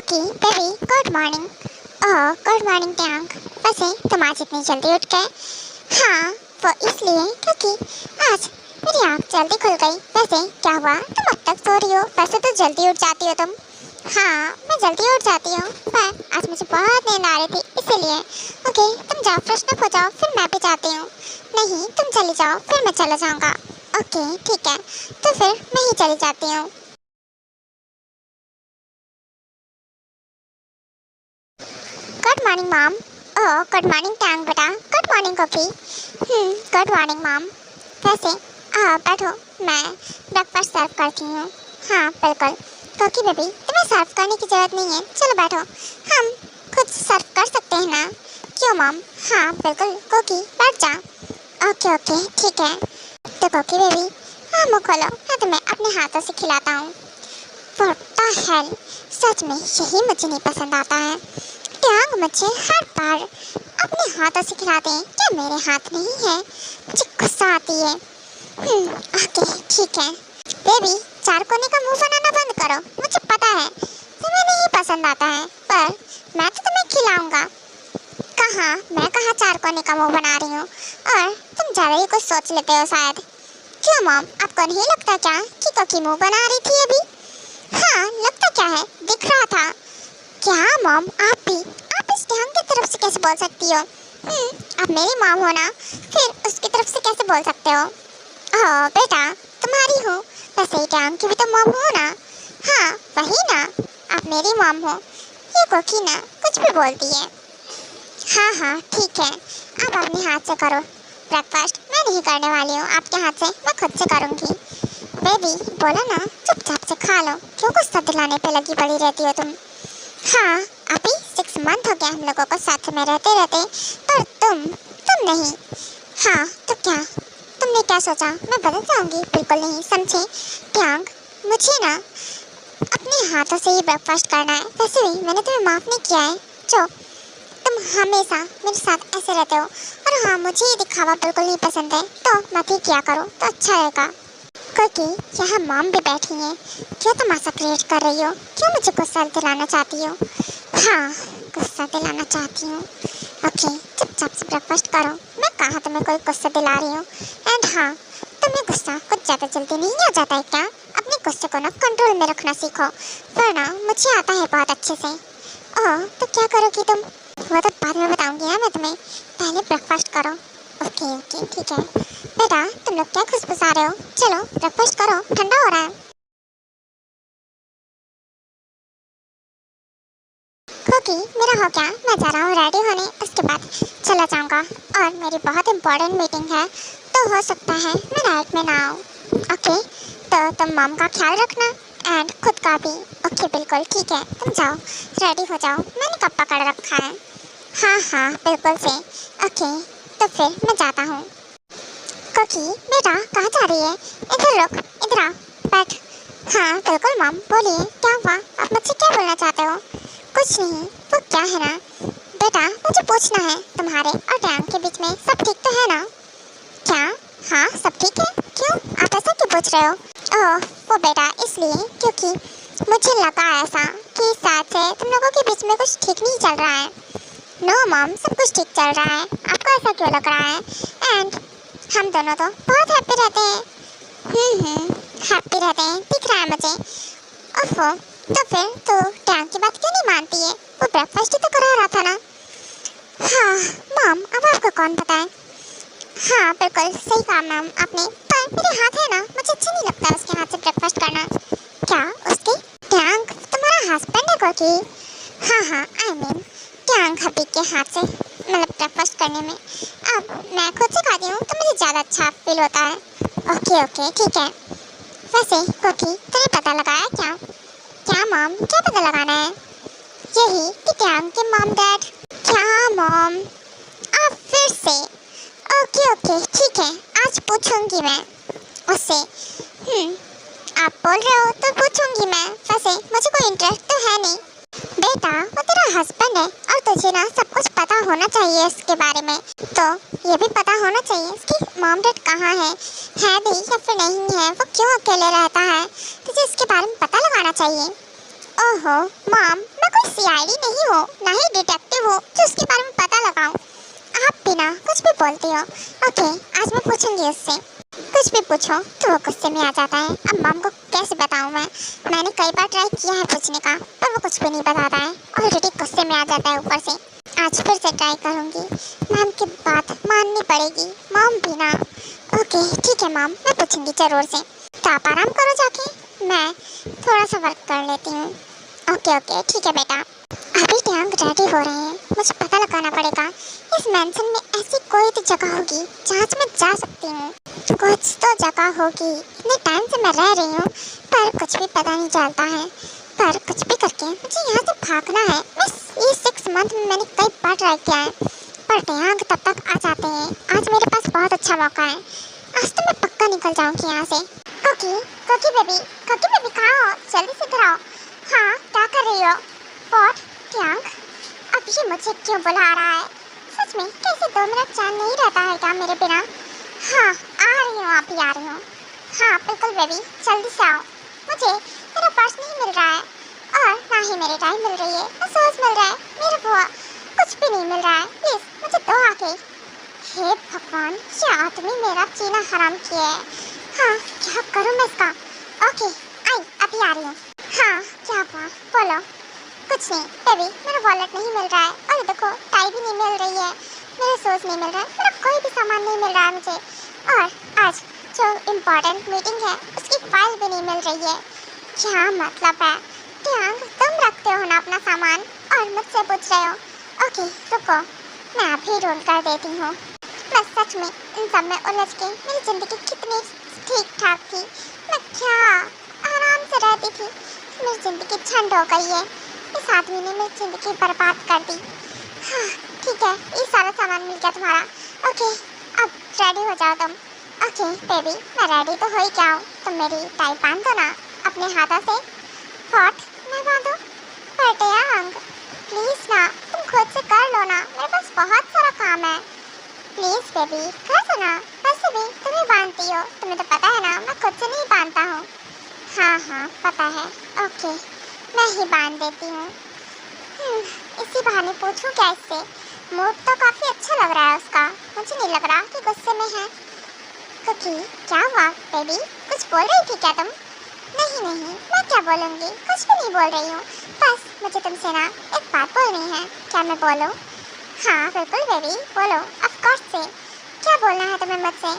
Okay baby, good morning. ओह good morning tank. वैसे तुम आज इतनी जल्दी उठ गए? हाँ, वो इसलिए क्योंकि आज मेरी आँख जल्दी खुल गई। वैसे क्या हुआ, तुम अब तक सो रही हो? वैसे तो जल्दी उठ जाती हो तुम। हाँ, मैं जल्दी उठ जाती हूँ, पर आज मुझे बहुत नींद आ रही थी इसीलिए। ओके, तुम जाओ फ्रेश अप हो जाओ, फिर मैं भी जाती हूँ। नहीं, तुम चली जाओ, फिर मैं चला जाऊँगा। ओके ठीक है, तो फिर मैं ही चली जाती हूँ। Good morning mom. Oh good morning टैंक बेटा। Good morning coffee. Good morning mom. वैसे बैठो, मैं ब्रेकफास्ट सर्व करती हूँ। हाँ बिल्कुल कोकी बेबी, तुम्हें सर्व करने की ज़रूरत नहीं है, चलो बैठो, हम खुद सर्व कर सकते हैं ना। क्यों मॉम? हाँ बिल्कुल कोकी, बैठ जा। ओके ओके ठीक है। तो कोकी बेबी, हाँ मुँह खोलो, मैं तुम्हें अपने हाथों से खिलाता हूँ। व्हाट द हेल, सच में यही मुझे नहीं पसंद आता है। टैंक मुझे हर बार अपने हाथों से खिलाते हैं, क्या मेरे हाथ नहीं है? मुझे गुस्सा आती है। ओके ठीक है। बेबी, चार कोने का मुंह बनाना बंद करो, मुझे पता है तुम्हें नहीं पसंद आता है, पर मैं तो तुम्हें खिलाऊंगा। कहाँ, मैं कहाँ चार कोने का मुंह बना रही हूँ, और तुम ज़्यादा ही कुछ सोच लेते हो शायद। क्यों मॉम, आपको नहीं लगता क्या कि कोकी मुंह बना रही थी अभी? हाँ लगता क्या है, दिख रहा था। क्या मॉम, आप इस ढंग की तरफ से कैसे बोल सकती हो? आप मेरी मॉम हो ना, फिर उसकी तरफ से कैसे बोल सकते हो? ओह बेटा, तुम्हारी हूँ, वैसे ही ढंग की भी तो मॉम हो ना। हाँ वही ना, आप मेरी मॉम हो। ये कोकी ना कुछ भी बोलती है। हाँ हाँ ठीक है, आप अपने हाथ से करो ब्रेकफास्ट, मैं नहीं करने वाली हूँ आपके हाथ से, मैं खुद से करूँगी। बेबी बोलो ना, चुपचाप से खा लो, क्यों गुस्सा दिलाने पे लगी पड़ी रहती हो तुम? हाँ अभी 6 मंथ हो गया हम लोगों को साथ में रहते रहते, पर तुम नहीं। हाँ तो क्या, तुमने क्या सोचा मैं बदल जाऊंगी? बिल्कुल नहीं, समझे टैंक? मुझे ना अपने हाथों से ही ब्रेकफास्ट करना है। वैसे भी मैंने तुम्हें माफ़ नहीं किया है, जो तुम हमेशा मेरे साथ ऐसे रहते हो। और हाँ, मुझे ये दिखावा बिल्कुल नहीं पसंद है, तो मत ही किया करो तो अच्छा रहेगा। क्योंकि यहाँ मॉम भी बैठी हैं, क्यों तमाशा क्रिएट कर रही हो? क्यों मुझे गुस्सा दिलाना चाहती हो? हाँ गुस्सा दिलाना चाहती हूँ। ओके चुपचाप से ब्रेकफास्ट करो, मैं कहाँ तुम्हें कोई गुस्सा दिला रही हूँ। एंड हाँ, तुम्हें गुस्सा कुछ ज़्यादा जल्दी नहीं आ जाता है क्या? अपने गुस्से को ना कंट्रोल में रखना सीखो, वरना मुझे आता है बहुत अच्छे से। ओह तो क्या करोगी तुम? वो तो बाद में बताऊँगी ना मैं तुम्हें, पहले ब्रेकफास्ट करो। ओके ओके ठीक है। बेटा तुम लोग क्या खुशबुसा रहे हो? चलो ब्रेकफास्ट करो, ठंडा हो रहा है। क्योंकि मेरा हो गया, मैं जा रहा हूँ रेडी होने, उसके बाद चला जाऊँगा, और मेरी बहुत इंपॉर्टेंट मीटिंग है, तो हो सकता है मैं नाइट में ना आऊँ। ओके तो तुम मॉम का ख्याल रखना, एंड खुद का भी। ओके बिल्कुल ठीक है, तुम जाओ रेडी हो जाओ, मैंने कब पकड़ रखा है। हाँ हाँ बिल्कुल से। ओके तो फिर मैं जाता हूँ। कोकी बेटा कहाँ जा रही है? इधर रुक, इधर आ, बैठ। हाँ बिल्कुल मॉम, बोलिए क्या हुआ, आप मुझसे क्या बोलना चाहते हो? कुछ नहीं, वो क्या है ना बेटा, मुझे पूछना है तुम्हारे और टैंक के बीच में सब ठीक तो है ना? क्या? हाँ सब ठीक है, क्यों आप ऐसा क्यों पूछ रहे हो? ओह वो बेटा इसलिए क्योंकि मुझे लगा ऐसा कि शायद से तुम लोगों के बीच में कुछ ठीक नहीं चल रहा है। नो मॉम, सब कुछ ठीक चल रहा है, आपको ऐसा क्यों लग रहा है? एंड हम दोनों तो बहुत हैप्पी रहते हैं। हैप्पी रहते हैं दिख रहा है मुझे। ओफो, तो फिर तो टैंक की बात क्यों नहीं मानती है? वो ब्रेकफास्ट ही तो करा रहा था ना। हाँ मॉम, अब आपको कौन बताए? हाँ बिल्कुल सही कहा मैम आपने, पर मेरे हाथ है ना, मुझे अच्छा नहीं लगता उसके हाथ से ब्रेकफास्ट करना। क्या उसके? टैंक तुम्हारा हस्बैंड है कोकी? हाँ हाँ आई मीन टैंक हबी के हाथ से मतलब ब्रेकफास्ट करने में, अब मैं खुद से खाती हूँ तो मुझे ज़्यादा अच्छा फील होता है। ओके ओके ठीक है। वैसे कोकी तुमने पता लगाया क्या? क्या मॉम, क्या पता लगाना है? यही कि टैंक के मॉम डैड। क्या मॉम, आप फिर से? ओके ओके ठीक है, आज पूछूंगी मैं उससे। आप बोल रहे हो तो पूछूंगी मैं, वैसे मुझे कोई इंटरेस्ट तो है नहीं। बेटा वो तेरा हस्बैंड है, और तुझे ना सब कुछ पता होना चाहिए इसके बारे में, तो ये भी पता होना चाहिए इसकी मॉम डैड कहाँ है भी या फिर नहीं है, वो क्यों अकेले रहता है, तुझे इसके बारे में पता लगाना चाहिए। ओहो मॉम, मैं कोई सीआईडी नहीं हूँ, ना ही डिटेक्टिव हूँ जो उसके बारे में पता लगाऊं। आप भी ना कुछ भी बोलती हो। ओके, आज मैं पूछूंगी उससे। कुछ भी पूछो तो वो गुस्से में आ जाता है। अब मॉम को कैसे बताऊं मैं? मैंने कई बार ट्राई किया है पूछने का, पर वो कुछ भी नहीं बताता है। ऑलरेडी गुस्से में आ जाता है ऊपर से। आज फिर से ट्राई करूंगी। मैम की बात माननी पड़ेगी। मॉम भी ना। ओके ठीक है मॉम, मैं पूछूंगी जरूर से। तो आप आराम करो जाके, मैं थोड़ा सा वर्क कर लेती हूँ। ओके ओके ठीक है बेटा। अभी टैंक रेडी हो रहे हैं, मुझे पता लगाना पड़ेगा इस मेंशन में ऐसी कोई तो जगह होगी जहाँ मैं जा सकती हूँ। कुछ तो जगह होगी। इतने टाइम से मैं रह रही हूँ पर कुछ भी पता नहीं चलता है। पर कुछ भी करके मुझे यहाँ से भागना है। मैं ये 6 मंथ में मैंने कई बार ट्राई किया है पर टैंक तब तक आ जाते हैं। आज मेरे पास बहुत अच्छा मौका है। आज तो मैं पक्का निकल जाऊंगी यहाँ से। कुकी कुकी बेबी कहाँ हो? जल्दी से इधर आओ। हाँ क्या कर रही हो? व्हाट टैंक, अब ये मुझे क्यों बुला रहा है? सच में कैसे 2 मिनट चैन नहीं रहता है क्या मेरे बिना? हाँ आ रही हूँ, आप ही आ रही हूँ। हाँ बिल्कुल बेबी, जल्दी से आओ। मुझे मेरा पर्स नहीं मिल रहा है और ना ही मेरी टाई मिल रही है, ना सॉस मिल रहा है, मेरा बुआ कुछ भी नहीं मिल रहा है। प्लीज मुझे दो आके। हे भगवान, ये आदमी मेरा जीना हराम किया है। हाँ क्या करूँ मैं इसका? ओके आई अभी आ रही हूँ। हाँ क्या हुआ बोलो। कुछ नहीं बेबी, मेरा वॉलेट नहीं मिल रहा है और देखो टाई भी नहीं मिल रही है, मेरा शूज नहीं मिल रहा है, मेरा कोई भी सामान नहीं मिल रहा है मुझे। और आज जो इम्पोर्टेंट मीटिंग है उसकी फाइल भी नहीं मिल रही है। क्या मतलब है? टैंक तुम रखते हो ना अपना सामान और मुझसे पूछ रहे हो? ओके रुको, मैं अभी रोल कर देती हूँ। मैं सच में इन सब में उलझ के मेरी ज़िंदगी कितनी ठीक ठाक थी। मैं क्या आराम से रहती थी, मेरी ज़िंदगी झंड हो गई है। इस आदमी ने मेरी ज़िंदगी बर्बाद कर दी। हाँ ठीक है, ये सारा सामान मिल गया तुम्हारा। ओके अब रेडी हो जाओ तुम। ओके बेबी मैं रेडी तो हो ही क्या हूँ, तुम मेरी टाई बांध दो ना अपने हाथों से। व्हाट मैं बांधूँ? पर टैंक प्लीज़ ना, तुम खुद से कर लो ना, मेरे पास बहुत सारा काम है। प्लीज़ बेबी कर दो ना, वैसे भी तुम ही बांधती हो, तुम्हें तो पता है ना मैं खुद से नहीं बांधता हूँ। हाँ हाँ पता है। ओके मैं ही बांध देती हूँ। इसी बहाने पूछूं क्या इससे? मूड तो काफ़ी अच्छा लग रहा है उसका, मुझे नहीं लग रहा कि गुस्से में है। कुकी क्या हुआ बेबी, कुछ बोल रही थी क्या तुम? नहीं नहीं मैं क्या बोलूँगी, कुछ भी नहीं बोल रही हूँ, बस मुझे तुमसे ना एक बात बोलनी है। क्या मैं बोलूँ? हाँ बिल्कुल बेबी बोलो, ऑफ कोर्स से। क्या बोलना है तुम्हें मुझसे?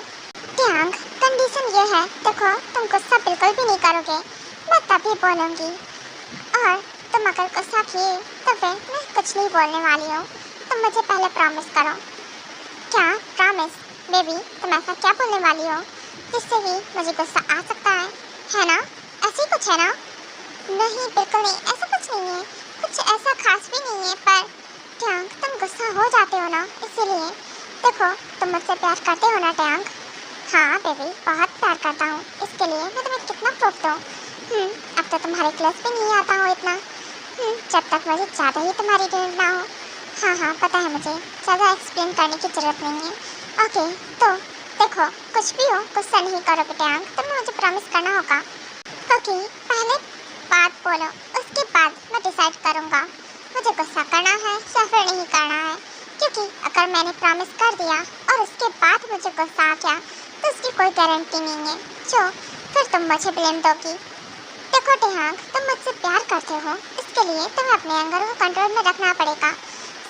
टैंक कंडीशन ये है, देखो तुम गुस्सा बिल्कुल भी नहीं करोगे, मैं तभी बोलूँगी। और तुम अगर गुस्सा किए तो फिर मैं कुछ नहीं बोलने वाली हूँ। तुम मुझे पहले प्रॉमिस करो। क्या प्रॉमिस? बेबी तुम ऐसा क्या बोलने वाली हो जिससे भी मुझे गुस्सा आ सकता है ना? ऐसे ही कुछ है ना? नहीं बिल्कुल नहीं, ऐसा कुछ नहीं है, कुछ ऐसा खास भी नहीं है। पर टैंक तुम गुस्सा हो जाते हो ना, इसीलिए। देखो तुम मुझसे प्यार करते हो ना टैंक? हाँ बेबी बहुत प्यार करता हूँ, इसके लिए मैं तुम्हें कितना प्रूफ दूँ। अब तो तुम्हारे क्लास भी नहीं आता हूँ इतना। जब तक मुझे ज़्यादा ही तुम्हारी नीड ना हो। हाँ हाँ पता है मुझे, ज़्यादा एक्सप्लेन करने की ज़रूरत नहीं है। ओके तो देखो कुछ भी हो गुस्सा नहीं करोगे टैंक, तुम्हें मुझे प्रॉमिस करना होगा। ओके पहले बात बोलो, उसके बाद मैं डिसाइड करूँगा मुझे गुस्सा करना है या फिर नहीं करना है। क्योंकि अगर मैंने प्रॉमिस कर दिया और उसके बाद मुझे गुस्सा आ गया तो उसकी कोई गारंटी नहीं है जो फिर तुम मुझे ब्लेम दोगी। देखो टैंक तुम मुझसे प्यार करते हो, इसके लिए तुम्हें अपने एंगर को कंट्रोल में रखना पड़ेगा,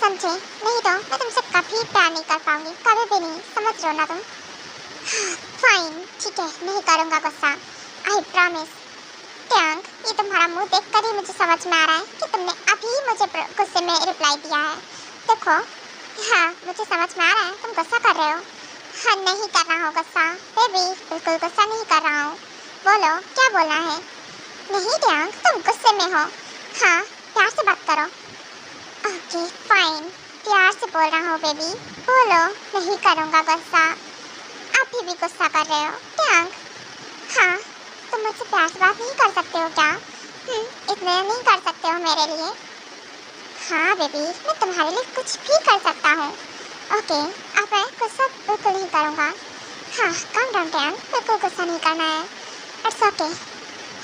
समझे? नहीं तो मैं तुमसे कभी प्यार नहीं कर पाऊंगी, कभी भी नहीं, समझ रहे हो ना तुम? फाइन ठीक है, नहीं करूँगा गुस्सा, आई प्रॉमिस। टैंक ये तुम्हारा मुंह देखकर ही मुझे समझ में आ रहा है कि तुमने अभी मुझे गुस्से में रिप्लाई दिया है। देखो हाँ मुझे समझ में आ रहा है तुम गुस्सा कर रहे हो। हाँ नहीं कर रहा हूँ गुस्सा बेबी, बिल्कुल गुस्सा नहीं कर रहा हूँ। बोलो क्या बोलना है? नहीं टैंक तुम गुस्से में हो। हाँ प्यार से बात करो। ओके फाइन, प्यार से बोल रहा हूँ बेबी, बोलो नहीं करूँगा गुस्सा। आप भी गुस्सा कर रहे हो टैंक? हाँ तुम मुझसे प्यार से बात नहीं कर सकते हो क्या? इतना नहीं कर सकते हो मेरे लिए? हाँ बेबी मैं तुम्हारे लिए कुछ भी कर सकता हूँ। ओके अब मैं गुस्सा बिल्कुल नहीं करूँगा। हाँ काम डाउन टैंक, बिल्कुल गुस्सा नहीं करना है। It's okay.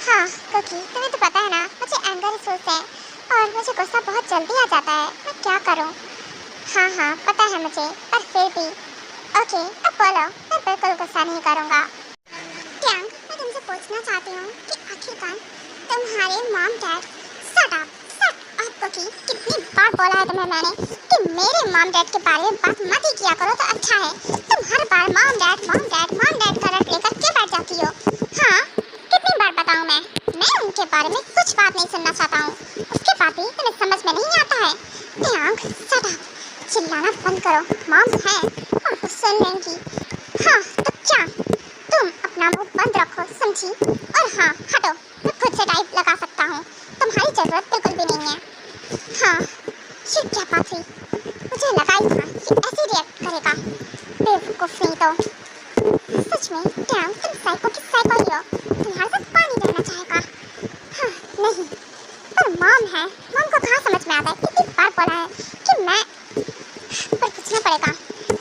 हाँ क्योंकि तुम्हें तो पता है ना, मुझे एंगर इश्यूज है और मुझे गुस्सा बहुत जल्दी आ जाता है। मैं क्या करूँ? हाँ हाँ पता है मुझे, पर फिर भी। ओके अब बोलो, मैं बिल्कुल गुस्सा नहीं करूँगा। ट्यांग, मैं तुमसे पूछना चाहती हूँ कि आखिरकार तुम्हारे मॉम डैड शट अप क्योंकि कितनी बार बोला है तुम्हें मैंने कि मेरे मॉम डैड के बारे में बात मत ही किया करो तो अच्छा है। तुम हर बार मॉम डैड का रट लेकर के बैठ जाती हो। हाँ कितनी बार बताऊँ मैं उनके बारे में कुछ बात नहीं सुनना चाहता हूँ। उसके बाद भी तुम्हें समझ में नहीं आता है। ट्यांग शट अप, चिल्लाना बंद करो। मॉम है और सुन लेंगी। हाँ तो क्या, तुम अपना मुंह बंद रखो समझी? और हाँ हटो, मैं खुद से टाइप लगा सकता हूँ, तुम्हारी जरूरत बिल्कुल भी नहीं है। हाँ ये क्या बात हुई? मुझे लगा ही था कि ऐसे रिएक्ट करेगा। बेवकूफ नहीं तो। सच में ट्यांग, तुम साइको की साइको ही हो। तुम्हारे साथ पानी रहना चाहेगा। हाँ नहीं, पर मॉम है, मॉम को कहाँ समझ में आता है? कितनी बार बोला है कि मैं, पर पूछना पड़ेगा।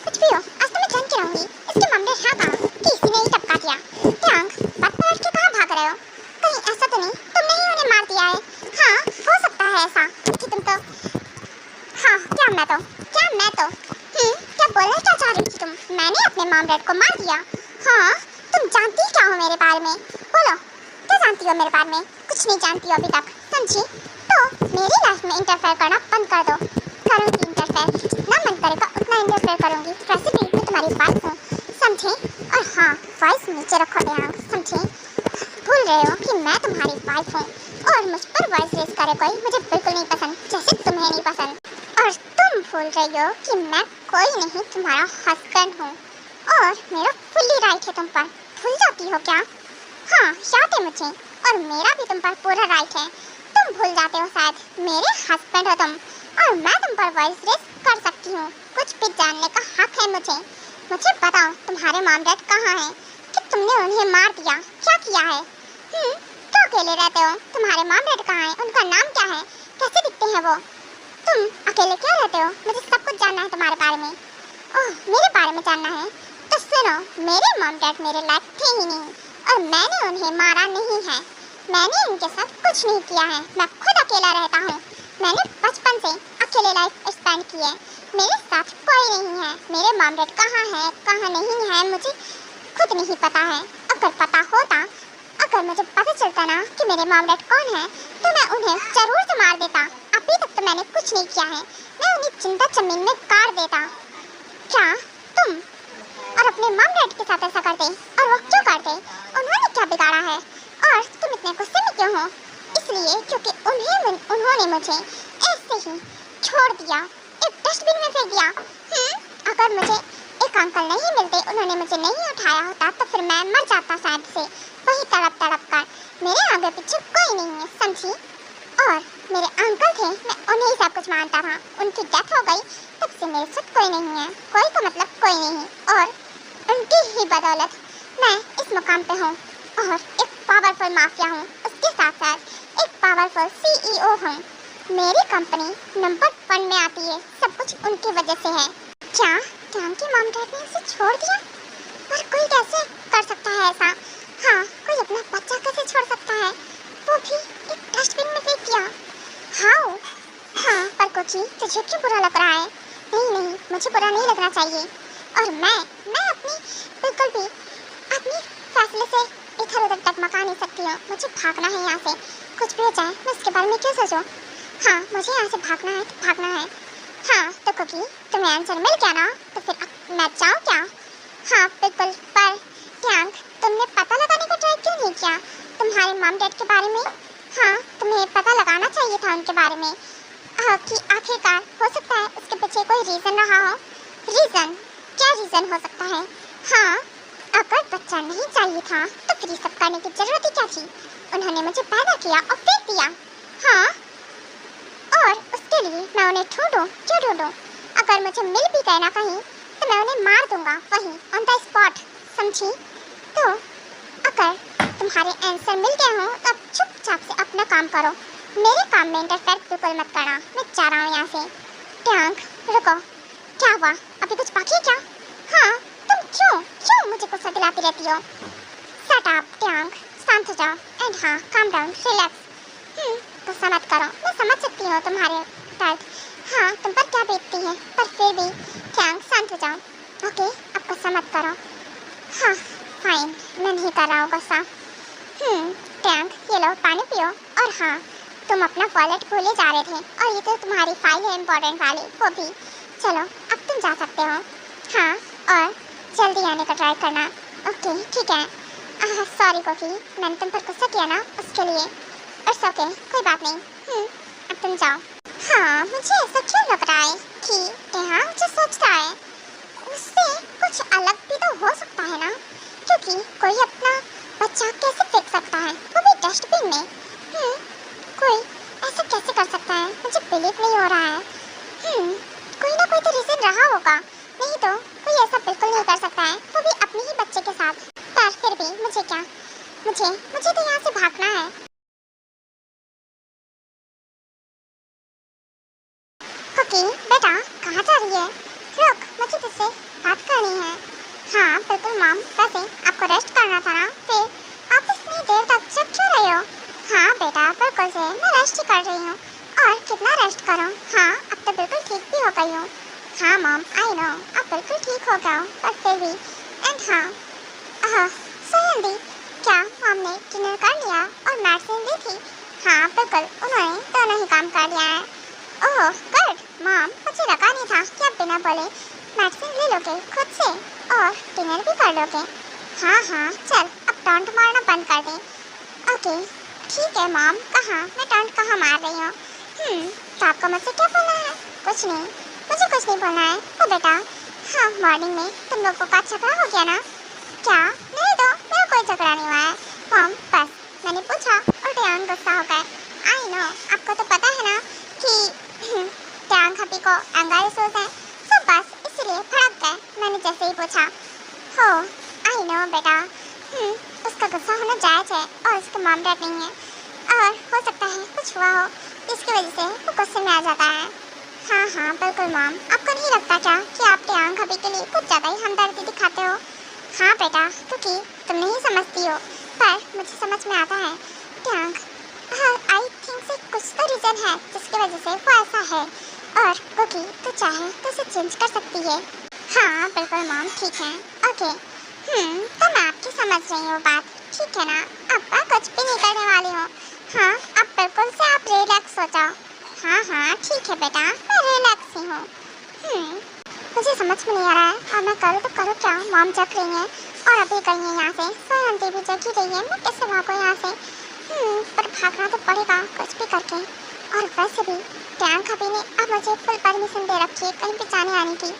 कुछ भी हो, आज तो मैं जान के रहूंगी इसके मामले है कहाँ कि इसी ने ही टपका दिया। ट्यांग, बात पलट के कहाँ भाग रहे हो? कहीं ऐसा तो नहीं तुमने ही उन्हें मार दिया है? हाँ हो सकता है ऐसा कि तुम तो, हाँ क्या मैं तो क्या बोलना क्या चाह रही थी तुम? मैंने अपने मॉम डैड को मार दिया? हाँ तुम जानती क्या हो मेरे बारे में? बोलो क्या जानती हो मेरे बारे में? कुछ नहीं जानती हो अभी तक, समझी? तो मेरी लाइफ में इंटरफेयर करना बंद कर दो। करूँगी इंटरफेयर, जितना मन करेगा उतना इंटरफेयर करूँगी। वैसे भी मैं तुम्हारी वाइफ हूँ, समझे? और हाँ वॉइस नीचे रखो ध्यान, समझे? भूल रहे हो कि मैं तुम्हारी वाइफ हूँ और मुझ पर वॉइस रेज करे कोई मुझे बिल्कुल नहीं पसंद, जैसे तुम्हें नहीं पसंद। और तुम भूल रही हो कि मैं कोई नहीं तुम्हारा हस्बैंड हूँ और मेरा फुल्ली राइट है तुम पर। भूल जाती हो क्या? हाँ याद है मुझे, और मेरा भी तुम पर पूरा राइट है। तुम भूल जाते हो शायद, मेरे हस्बैंड हो तुम और मैं तुम पर वॉइस रेज कर सकती हूँ। कुछ भी जानने का हक है मुझे। मुझे बताओ तुम्हारे मॉम डैड कहाँ हैं कि तुमने उन्हें मार दिया? क्या किया है? क्यों अकेले रहते हो? तुम्हारे मॉम डैड कहाँ हैं? उनका नाम क्या है? कैसे दिखते हैं वो? तुम अकेले क्यों रहते हो? मुझे सब कुछ जानना है तुम्हारे बारे में। ओह मेरे बारे में जानना है? तो सुनो, मेरे मॉम डैड मेरे लायक थे ही नहीं और मैंने उन्हें मारा नहीं है। मैंने उनके साथ कुछ नहीं किया है। मैं खुद अकेला रहता हूँ। मैंने बचपन से अकेले लाइफ स्पेंड की है। मेरे साथ कोई नहीं है। मेरे मॉम डैड कहाँ है कहाँ नहीं है मुझे खुद नहीं पता है। अगर पता होता, अगर मुझे पता चलता ना कि मेरे मॉम डैड कौन है तो मैं उन्हें जरूर से मार देता। अभी तक तो मैंने कुछ नहीं किया है। मैं उन्हें जिंदा जमीन में गाड़ देता। क्या तुम और अपने मॉम डैड के साथ ऐसा करते? और वो क्यों करते? उन्होंने क्या बिगाड़ा है? और तुम इतने गुस्से में क्यों हो? इसलिए क्योंकि उन्होंने मुझे ऐसे ही छोड़ दिया, एक डस्टबिन में फेंक दिया। अगर मुझे एक अंकल नहीं मिलते, उन्होंने मुझे नहीं उठाया होता तो फिर मैं मर जाता शायद से, वही तड़प तड़प कर। मेरे आगे पीछे कोई नहीं है, समझी? और मेरे अंकल थे, मैं उन्हें ही सब कुछ मानता था। उनकी डेथ हो गई तब से मेरे साथ कोई नहीं है। कोई का मतलब कोई नहीं, और उनकी ही बदौलत मैं इस मुकाम पे हूँ और एक पावरफुल माफिया हूँ। उसके साथ साथ एक पावरफुल CEO हूँ। मेरी कंपनी नंबर 1 में आती है। सब कुछ उनकी वजह से है। क्या ट्यांग के मॉम डैड ने उसे छोड़ दिया? और कोई कैसे कर सकता है ऐसा? हाँ कोई अपना बच्चा कैसे छोड़ सकता है, वो भी एक डस्टबिन में फेंक दिया? हाउ? हाँ पर कोची तुझे क्यों बुरा लग रहा है? नहीं मुझे बुरा नहीं लगना चाहिए। और मैं अपनी बिल्कुल भी अपनी फैसले से इधर उधर डगमगा नहीं सकती हूँ। मुझे भागना है यहाँ से। कुछ भी हो जाए मैं इसके बारे में क्यों सोचूं? हाँ मुझे यहाँ से भागना है तो भागना है। हाँ तो कुकी तुम्हें आंसर मिल गया ना, तो फिर मैं जाऊँ क्या? हाँ बिल्कुल, पर ट्यांग तुमने पता लगाने का ट्राई क्यों नहीं किया तुम्हारे मॉम डैड के बारे में? हाँ तुम्हें पता लगाना चाहिए था उनके बारे में कि आखिरकार हो सकता है उसके पीछे कोई रीज़न रहा हो। रीज़न? क्या रीज़न हो सकता है? हाँ अगर बच्चा नहीं चाहिए था तो फिर सब करने की जरूरत ही क्या थी? उन्होंने मुझे पैदा किया और फेंक दिया। हाँ और उसके लिए मैं उन्हें ढूंढूं? क्यों ढूंढूं? अगर मुझे मिल भी गए ना कहीं तो मैं उन्हें मार दूंगा वहीं ऑन द स्पॉट, समझी? तो अगर तुम्हारे आंसर मिल गए हो तो अब चुपचाप से अपना काम करो। मेरे काम में इंटरफेयर बिल्कुल मत करना। मैं जा रहा हूँ यहाँ से। ट्यांग रुको, क्या हुआ? अभी कुछ बाकी है क्या? हाँ तुम क्यों मुझे गुस्सा दिलाती रहती हो? शट अप ट्यांग, शांत हो जाओ। एंड हाँ काम डाउन रिलैक्स। गुस्सा मत करो, मैं समझ सकती हूँ तुम्हारे दर्द। हाँ तुम पर क्या बीतती है, पर फिर भी टैंग शांत हो जाओ। ओके अब गुस्सा मत करो। हाँ फाइन, मैं नहीं कर रहा हूँ गुस्सा। टैंग ये लो पानी पियो। और हाँ तुम अपना वॉलेट भूले जा रहे थे और ये तो तुम्हारी फाइल है इम्पोर्टेंट वाली, वो भी। चलो अब तुम जा सकते हो। हाँ और जल्दी आने का ट्राई करना। ओके ठीक है। सॉरी कॉफी, मैंने तुम पर गुस्सा किया ना उसके लिए। इट्स ओके कोई बात नहीं। अब तुम जाओ। हाँ मुझे ऐसा क्यों लग रहा है कि यहाँ मुझे सोचता है उससे कुछ अलग भी तो हो सकता है ना, क्योंकि कोई अपना बच्चा कैसे फेंक सकता है, वो भी डस्टबिन में। कोई ऐसा कैसे कर सकता है, मुझे बिलीव नहीं हो रहा है। कोई ना कोई तो रीजन रहा होगा, नहीं तो कोई ऐसा बिल्कुल नहीं कर सकता है, वो भी अपने ही बच्चे के साथ। पर फिर भी मुझे क्या, मुझे तो यहाँ से भागना है। कुकी बेटा कहाँ जा रही है? रुक, मुझे तुझसे बात करनी है। हाँ बिल्कुल मॉम, वैसे आपको रेस्ट करना था ना, फिर आप इतनी देर तक जग क्यों रहे हो? हाँ बेटा बिल्कुल से मैं रेस्ट ही कर रही हूँ। और कितना रेस्ट करूँ? हाँ अब तो बिल्कुल ठीक भी हो गई हूँ। हाँ मॉम आई नो आप बिल्कुल ठीक हो गए हो, पर फिर भी। एंड हाँ सोहन दी, क्या मॉम ने डिनर कर लिया और मेडिसिन दी थी? हाँ बिल्कुल, उन्होंने दोनों ही काम कर लिया है। ओह गुड मॉम, मुझे लगा नहीं था कि आप बिना बोले मेडिसिन ले लोगे खुद से और डिनर भी कर लोगे। हाँ चल अब टॉन्ट मारना बंद कर दे। ओके ठीक है मॉम। कहाँ मैं टॉन्ट कहाँ मार रही हूँ? तो आपको मुझसे क्या बोलना है? कुछ नहीं, मुझे कुछ नहीं बोलना है। ओ बेटा हाँ मॉर्निंग में तुम लोगों का झगड़ा हो गया ना? क्या? नहीं तो मेरा कोई झगड़ा नहीं हुआ है मॉम, बस मैंने पूछा और टैंग गुस्सा हो गए। आई नो आपको तो पता है ना कि टैंग हपी को एंगर इश्यूज है, तो बस इसलिए भड़क गए मैंने जैसे ही पूछा। हो आई नो बेटा, उसका गुस्सा होना जायज़ है और उसका मॉम डैड नहीं है, और हो सकता है कुछ हुआ हो इसकी वजह से वो गुस्से में आ जाता है। हाँ बिल्कुल मॉम, आपको नहीं लगता क्या कि आप टैंग हपी के लिए कुछ ज़्यादा ही हमदर्दी दिखाते हो? हाँ बेटा क्योंकि तुम नहीं समझती हो, पर मुझे समझ में आता है। टैंग आई थिंक से कुछ तो रीज़न है जिसकी वजह से वो ऐसा है, और कुकी तो चाहे तो उसे चेंज कर सकती है। हाँ बिल्कुल मॉम ठीक है। ओके तो मैं आपकी समझ रही हूँ बात, ठीक है ना? अब मैं कुछ भी नहीं करने वाली हूँ। हाँ अब बिल्कुल से आप रिलैक्स हो जाओ। हाँ ठीक है बेटा मैं रिलैक्स ही हूँ। मुझे समझ में नहीं आ रहा है और मैं करूँ तो करूँ क्या? मॉम जग रही हैं और अभी गई हैं यहाँ से, सोहन दी भी जगी रही है, मैं कैसे भागूँ यहाँ से? पर भागना तो पड़ेगा कुछ भी करके। और वैसे भी टैंग हबी ने अब मुझे फुल परमिशन दे रखी है कहीं भी जाने आने की,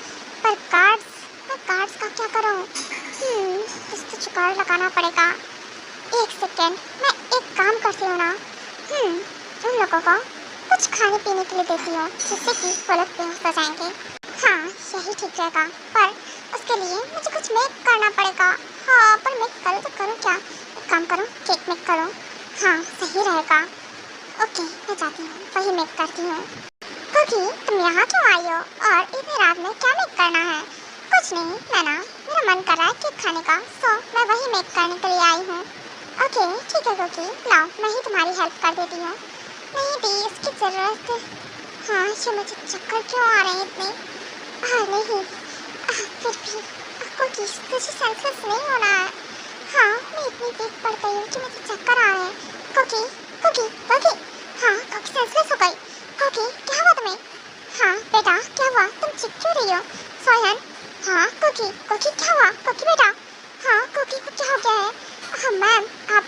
पर गार्ड्स का क्या करूँ? कुछ तो जुगाड़ लगाना पड़ेगा। एक सेकेंड, मैं एक काम करती हूँ ना, उन लोगों को कुछ खाने पीने के लिए देती हूँ जिससे कि वो लोग बेहोश हो जाएंगे। हाँ यही ठीक रहेगा, पर उसके लिए मुझे कुछ मेक करना पड़ेगा। हाँ पर मेक करूँ तो करूँ क्या? एक काम करूँ केक मेक करूँ। हाँ सही रहेगा। ओके मैं जाती हूँ, वही मेक करती हूँ। क्योंकि तुम यहाँ क्यों आई हो और इतनी रात में क्या मेक करना है? कुछ नहीं, मेरा मन कर रहा है केक खाने का, सो मैं वही मेक करने के लिए आई हूँ। ओके ठीक है कुकी, लाओ मैं ही तुम्हारी हेल्प कर देती हूँ। नहीं दी इसकी ज़रूरत। हाँ ये मुझे चक्कर क्यों आ रहे हैं इतने? नहीं फिर भी कुकी तुझे सेंसेस नहीं होना है। हाँ मैं इतनी वीक पड़ गई हूँ कि मुझे चक्कर आ रहे हैं। कुकी हाँ कुकी सेंसलेस हो गई। कुकी क्या हुआ तुम्हें? हाँ बेटा क्या हुआ, तुम चिप क्यों रही हो? सोहन हाँ कुकी क्या हुआ? कुकी बेटा हाँ कुकी को क्या हो गया है? हाँ मैम आप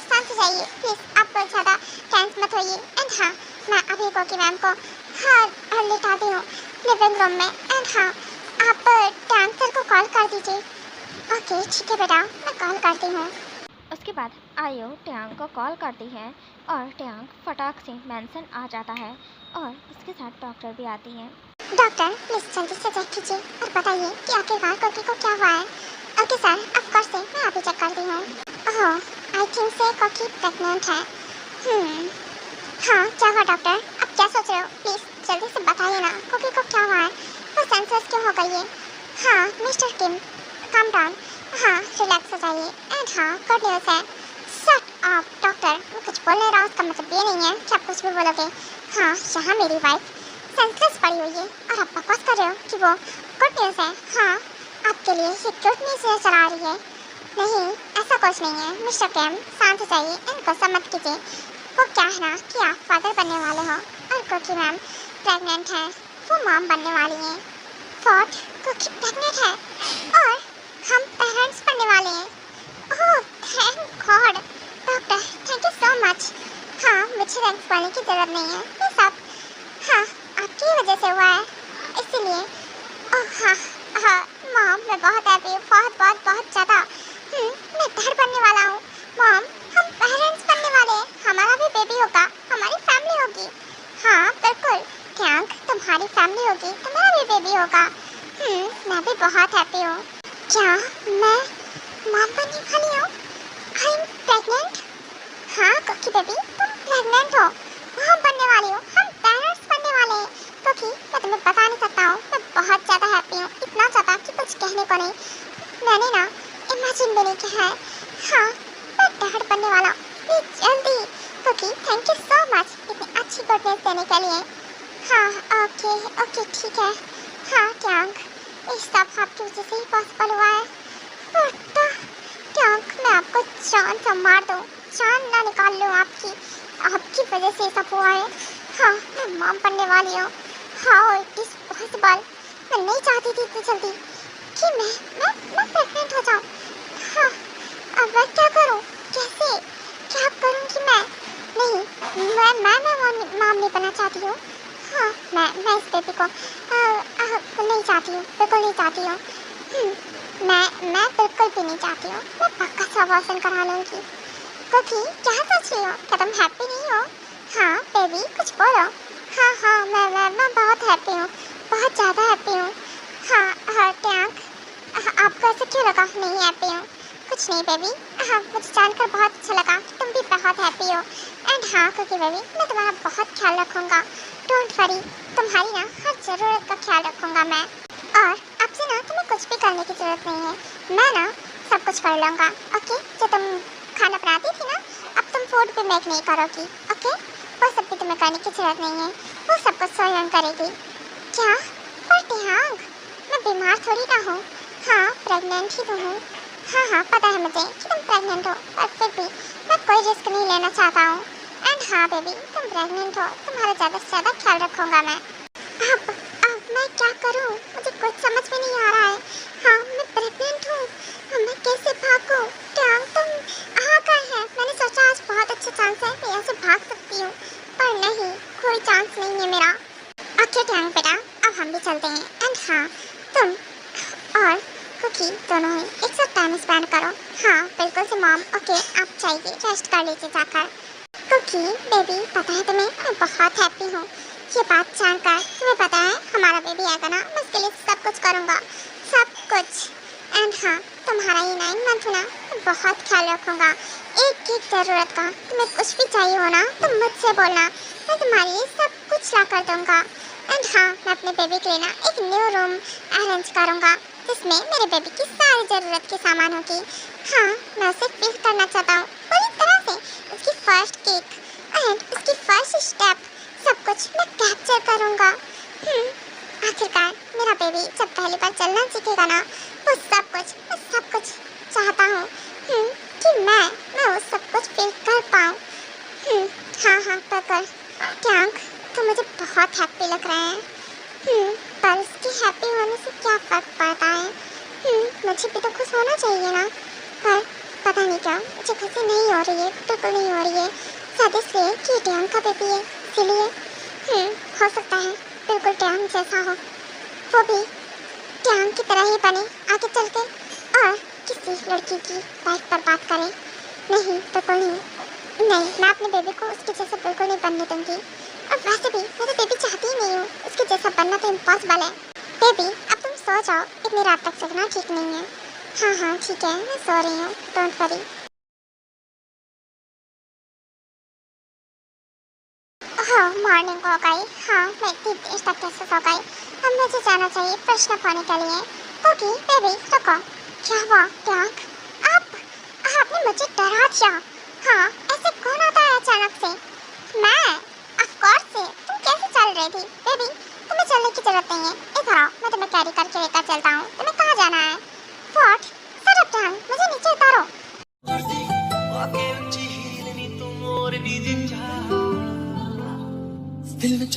शांत हो जाइए प्लीज़, आप ज़्यादा टेंस मत होइए। एंड हाँ मैं अभी कुकी मैम को हाँ लेटा दी हूँ लिविंग रूम में। एंड हाँ आप टैंक सर को कॉल कर दीजिए। ओके ठीक है बेटा मैं कॉल करती हूँ। उसके बाद आयो टैंग को कॉल करती है और टैंग फटाक से मेंशन आ जाता है और इसके साथ डॉक्टर भी आती है। डॉक्टर प्लीज़ जल्दी से चेक कीजिए और बताइए कि आखिरकार कुकी को क्या हुआ है। ओके सर ऑफ कोर्स से मैं अभी चेक करती हूँ। ओह आई थिंक से कुकी प्रेग्नेंट है। हाँ क्या हुआ डॉक्टर, आप क्या सोच रहे हो? प्लीज़ जल्दी से बताइए ना कुकी को क्या हुआ है, वो सेंसलेस क्यों हो गई है? हाँ मिस्टर किम काम डाउन, हाँ रिलैक्स हो जाइए। एंड हाँ गुड न्यूज़ है। शट आप डॉक्टर मैं कुछ बोल नहीं रहा, उसका मतलब ये नहीं है कि आप कुछ भी बोलोगे। हाँ, यहाँ मेरी वाइफ सेंसलेस पड़ी हुई है और आप बकवास कर रहे हो कि वो गुड न्यूज़ है। हाँ, आपके लिए ये गुड न्यूज़ चला रही है। नहीं, ऐसा कुछ नहीं है मिस्टर कैम, शांत हो जाइए, इनको समझ कीजिए। वो क्या है ना कि आप फादर बनने वाले हो और कुकी मैम प्रेग्नेंट है, वो मॉम बनने वाली हैं। व्हाट? कुकी प्रेग्नेंट है और हम पेरेंट्स बनने वाले हैं। Oh thank God doctor, thank you so much. हाँ, मुझे थैंक्स बोलने की ज़रूरत नहीं है, ये सब हाँ आपकी वजह से हुआ है, इसीलिए। ओह हाँ हाँ मॉम, मैं बहुत हैप्पी हूँ, बहुत बहुत बहुत ज़्यादा। मैं डर बनने वाला हूँ मॉम, हम पेरेंट्स बनने वाले हैं, हमारा भी बेबी होगा, हमारी फैमिली होगी। हाँ बिल्कुल टैंक, तुम्हारी फैमिली होगी तो मेरा भी बेबी होगा। मैं भी बहुत हैप्पी हूँ। क्या मैं मॉम बनने वाली हूँ? I am pregnant. हाँ कुकी बेबी, तुम प्रेग्नेंट हो, मॉम बनने वाली हो, हम पेरेंट्स बनने वाले हैं। कुकी मैं तुम्हें बता नहीं सकता हूँ, मैं बहुत ज़्यादा हैप्पी हूँ, इतना ज़्यादा कि कुछ कहने को नहीं। मैंने ना इमेजिन भी नहीं किया है। हाँ मैं डैड बनने वाला हूँ इतनी जल्दी। कुकी थैंक यू सो मच इतनी अच्छी गुड न्यूज़ देने के लिए। हाँ ओके ओके ठीक है। हाँ टैंक, ये सब आपकी वजह से ही पॉसिबल हुआ है। तो टैंक मैं आपको जान से मार दूँ, जान ना निकाल लूँ आपकी, आपकी वजह से ये सब हुआ है। हाँ मैं मॉम बनने वाली हूँ। How it is possible? मैं नहीं चाहती थी इतनी जल्दी कि मैं प्रेग्नेंट हो जाऊँ। हाँ अब मैं क्या करूँ, कैसे क्या करूँगी मैं? नहीं मैं मॉम नहीं बनना चाहती हूँ। हाँ मैं इस बेबी को नहीं चाहती हूँ, बिल्कुल नहीं चाहती हूँ। मैं बिल्कुल भी नहीं चाहती हूँ, मैं पक्का सा अबॉर्शन करा लूँगी। क्योंकि क्या सोच रही हो, क्या तुम हैप्पी नहीं हो? हाँ बेबी कुछ बोलो। हाँ मैं बहुत हैप्पी हूँ, बहुत ज़्यादा हैप्पी हूँ। हाँ टैंक, आपको ऐसे क्यों लगा नहीं हैप्पी हूँ? कुछ नहीं बेबी, हाँ मुझे जानकर बहुत अच्छा लगा कि तुम भी बहुत हैप्पी हो। एंड हाँ कुकी बेबी, मैं तुम्हारा बहुत ख्याल रखूँगा, डोंट वरी, तुम्हारी ना हर ज़रूरत का ख्याल रखूँगा मैं। और अब से ना तुम्हें कुछ भी करने की ज़रूरत नहीं है, मैं ना सब कुछ कर लूँगा। ओके, जो तुम खाना बनाती थी ना, अब तुम फूड भी मेक नहीं करोगी। ओके, वो सब भी तुम्हें करने की ज़रूरत नहीं है, वो सब कुछ स्वयं करेगी। क्या? पर टैंक, मैं बीमार थोड़ी ना हूँ। हाँ प्रेग्नेंट ही तो हूँ। हाँ पता है मुझे कि तुम प्रेग्नेंट हो, पर फिर भी मैं कोई रिस्क नहीं लेना चाहता हूँ। एंड हाँ बेबी, तुम प्रेग्नेंट हो, तुम्हारा ज़्यादा से ज़्यादा ख्याल रखूँगा मैं। अब मैं क्या करूँ, मुझे कुछ समझ में नहीं आ रहा है। हाँ मैं प्रेग्नेंट हूँ, अब मैं कैसे भागूँ? टैंक तुम आ गए हैं, मैंने सोचा आज बहुत अच्छा चांस है, मैं यहाँ से भाग सकती हूँ, पर नहीं, कोई चांस नहीं है मेरा। ओके टैंक बेटा, अब हम भी चलते हैं। एंड हाँ तुम और कुकी दोनों ही एक साथ टाइम स्पेंड करो। हाँ बिल्कुल से मॉम। ओके आप चाहिए रेस्ट कर लीजिए जाकर। कुकी बेबी पता है तुम्हें, मैं बहुत हैप्पी हूँ ये बात जानकर। तुम्हें पता है हमारा बेबी आएगा ना, मैं उसके लिए सब कुछ करूँगा, सब कुछ। एंड हाँ तुम्हारा ये 9 मंथ ना, मैं बहुत ख्याल रखूँगा, एक एक ज़रूरत का। तुम्हें कुछ भी चाहिए हो ना, तुम मुझसे बोलना, मैं तुम्हारे लिए सब कुछ ला कर दूँगा। एंड हाँ मैं अपने बेबी के लिए ना एक न्यू रूम अरेंज करूँगा, जिसमें मेरे बेबी की सारी ज़रूरत के सामान होगी। हाँ मैं उसे फील करना चाहता हूँ पूरी तरह से, उसकी फर्स्ट केक एंड उसकी फर्स्ट स्टेप, सब कुछ मैं कैप्चर करूँगा। आखिरकार मेरा बेबी जब पहली बार चलना सीखेगा ना, वो मैं सब कुछ चाहता हूँ कि मैं वो सब कुछ फील कर पाऊँ। हाँ बिल्कुल टैंक, तो मुझे बहुत हैप्पी लग रहा है। पर उसकी हैप्पी होने से क्या फ़र्क पड़ता है? मुझे भी तो खुश होना चाहिए ना, पर पता नहीं क्या मुझे खुशी नहीं हो रही है, बिल्कुल नहीं हो रही है। शायद इसलिए कि टैंक का बेबी है, इसीलिए। हो सकता है बिल्कुल टैंक जैसा हो, वो भी टैंक की तरह ही बने आगे चल के और किसी लड़की की लाइफ बर्बाद करे। नहीं बिल्कुल नहीं, मैं अपने बेबी को उसके जैसा बिल्कुल नहीं बनने दूंगी। और वैसे भी मैं तो बेबी चाहती ही नहीं हूँ, उसके जैसा बनना तो इम्पॉसिबल है। बेबी अब तुम सो जाओ, इतनी रात तक सोना ठीक नहीं है। हाँ ठीक है, मैं सो रही हूँ, डोंट वरी। हाँ मॉर्निंग हो गई। हाँ मैं इतनी देर तक कैसे सो गई? अब मुझे जाना चाहिए फ्रेशन अप होने के लिए। ओके बेबी रुको, क्या हुआ टैंक? आपने मुझे डरा दिया। हाँ, ऐसे कौन आता है अचानक से? मैं? ऑफ कोर्स से। तुम कैसे चल रही थी? बेबी, तुम्हें चलने की जरूरत नहीं है। इधर आओ, मैं तुम्हें कैरी करके लेकर चलता हूँ। तुम्हें कहाँ जाना है? व्हाट? शट अप टैंग, मुझे नीचे उतारो। दिल में